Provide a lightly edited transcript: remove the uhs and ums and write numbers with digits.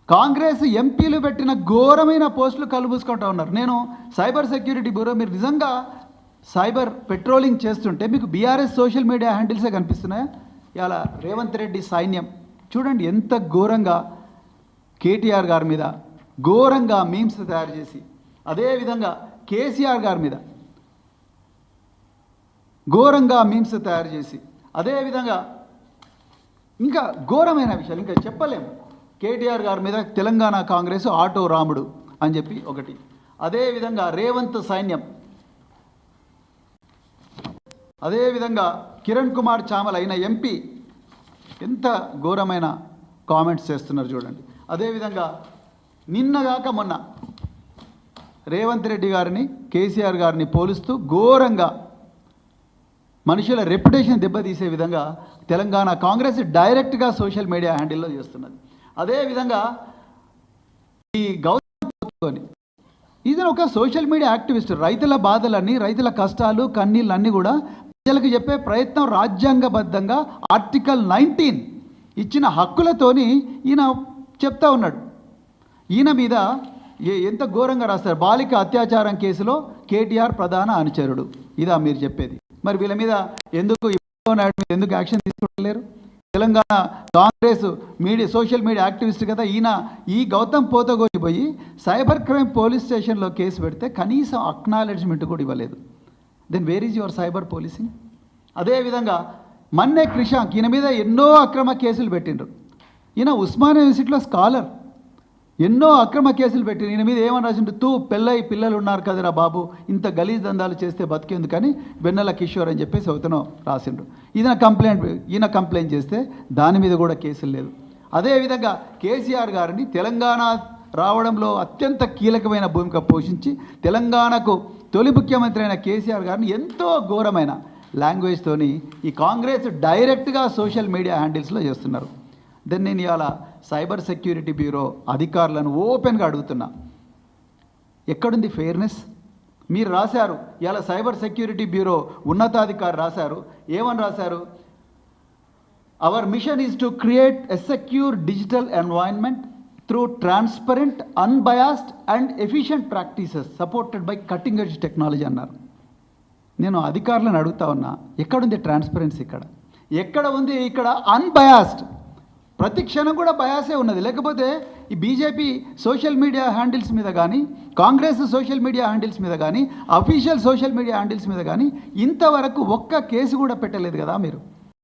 కాంగ్రెస్ ఎంపీలు పెట్టిన ఘోరమైన పోస్టులు కలుబూసుకుంటూ ఉన్నారు. నేను సైబర్ సెక్యూరిటీ బ్యూరో, మీరు నిజంగా సైబర్ పెట్రోలింగ్ చేస్తుంటే మీకు బీఆర్ఎస్ సోషల్ మీడియా హ్యాండిల్సే కనిపిస్తున్నాయా? ఇలా రేవంత్ రెడ్డి సైన్యం చూడండి ఎంత ఘోరంగా కేటీఆర్ గారి మీద ఘోరంగా మీమ్స్ తయారు చేసి, అదేవిధంగా కేసీఆర్ గారి మీద ఘోరంగా మీమ్స్ తయారు చేసి, అదేవిధంగా ఇంకా ఘోరమైన విషయాలు ఇంకా చెప్పలేము. కేటీఆర్ గారి మీద తెలంగాణ కాంగ్రెస్ ఆటో రాముడు అని చెప్పి ఒకటి, అదేవిధంగా రేవంత్ సైన్యం, అదేవిధంగా కిరణ్ కుమార్ చామల్ అయిన ఎంపీ ఎంత ఘోరమైన కామెంట్స్ చేస్తున్నారు చూడండి. అదేవిధంగా నిన్నగాక మొన్న రేవంత్ రెడ్డి గారిని కేసీఆర్ గారిని పోలుస్తూ ఘోరంగా మనుషుల రెప్యుటేషన్ దెబ్బతీసే విధంగా తెలంగాణ కాంగ్రెస్ డైరెక్ట్గా సోషల్ మీడియా హ్యాండిల్లో చేస్తున్నది. అదేవిధంగా ఈ గౌతమ్ ఇతను ఒక సోషల్ మీడియా యాక్టివిస్ట్, రైతుల బాధలన్నీ, రైతుల కష్టాలు కన్నీళ్ళన్నీ కూడా ప్రజలకు చెప్పే ప్రయత్నం రాజ్యాంగబద్ధంగా ఆర్టికల్ 19 ఇచ్చిన హక్కులతోని ఈయన చెప్తా ఉన్నాడు. ఈయన మీద ఎంత ఘోరంగా రాస్తారు. బాలిక అత్యాచారం కేసులో కేటీఆర్ ప్రధాన అనుచరుడు, ఇదా మీరు చెప్పేది? మరి వీళ్ళ మీద ఎందుకు ఎందుకు యాక్షన్ తీసుకోలేరు? Telangana Congress media social media activist కదా ఈయన. ఈ గౌతమ్ పోతగోని పోయి సైబర్ క్రైమ్ పోలీస్ స్టేషన్లో కేసు పెడితే కనీసం అక్నాలెడ్జ్మెంట్ కూడా ఇవ్వలేదు. Then where is your cyber policing? అదేవిధంగా మన్నే క్రిషాంక్, ఈయన మీద ఎన్నో అక్రమ కేసులు పెట్టిండ్రు. ఈయన ఉస్మానియా యూనివర్సిటీలో స్కాలర్, ఎన్నో అక్రమ కేసులు పెట్టిండ్రు. ఈయన మీద ఏమని రాసిండు? పెళ్ళై పిల్లలు ఉన్నారు కదరా బాబు, ఇంత గలీజ్ దందాలు చేస్తే బతికేందుకని వెన్నెల కిషోర్ అని చెప్పేసి అవుతానో రాసిండు. ఈయన కంప్లైంట్ చేస్తే దాని మీద కూడా కేసులు లేదు. అదేవిధంగా కేసీఆర్ గారిని తెలంగాణ రావడంలో అత్యంత కీలకమైన భూమిక పోషించి తెలంగాణకు తొలి ముఖ్యమంత్రి అయిన కేసీఆర్ గారిని ఎంతో ఘోరమైన లాంగ్వేజ్తోని ఈ కాంగ్రెస్ డైరెక్ట్గా సోషల్ మీడియా హ్యాండిల్స్లో చేస్తున్నారు. దెన్ నేను ఇవాళ సైబర్ సెక్యూరిటీ బ్యూరో అధికారులను ఓపెన్గా అడుగుతున్నా, ఎక్కడుంది ఫెయిర్నెస్? మీరు రాశారు ఇవాళ సైబర్ సెక్యూరిటీ బ్యూరో ఉన్నతాధికారి రాశారు, ఏమని రాశారు? Hour machine is to create a secure digital environment through transparent, unbiased and efficient practices supported by cutting edge technology అన్నారు. నేను అధికారులను అడుగుతా ఉన్నా, ఎక్కడుంది ట్రాన్స్పరెన్సీ? ఎక్కడ ఉంది ఇక్కడ అన్బయాస్డ్? ప్రతి క్షణం కూడా బయాసే ఉన్నది. లేకపోతే ఈ బీజేపీ సోషల్ మీడియా హ్యాండిల్స్ మీద కానీ, కాంగ్రెస్ సోషల్ మీడియా హ్యాండిల్స్ మీద కానీ, అఫీషియల్ సోషల్ మీడియా హ్యాండిల్స్ మీద కానీ ఇంతవరకు ఒక్క కేసు కూడా పెట్టలేదు కదా మీరు.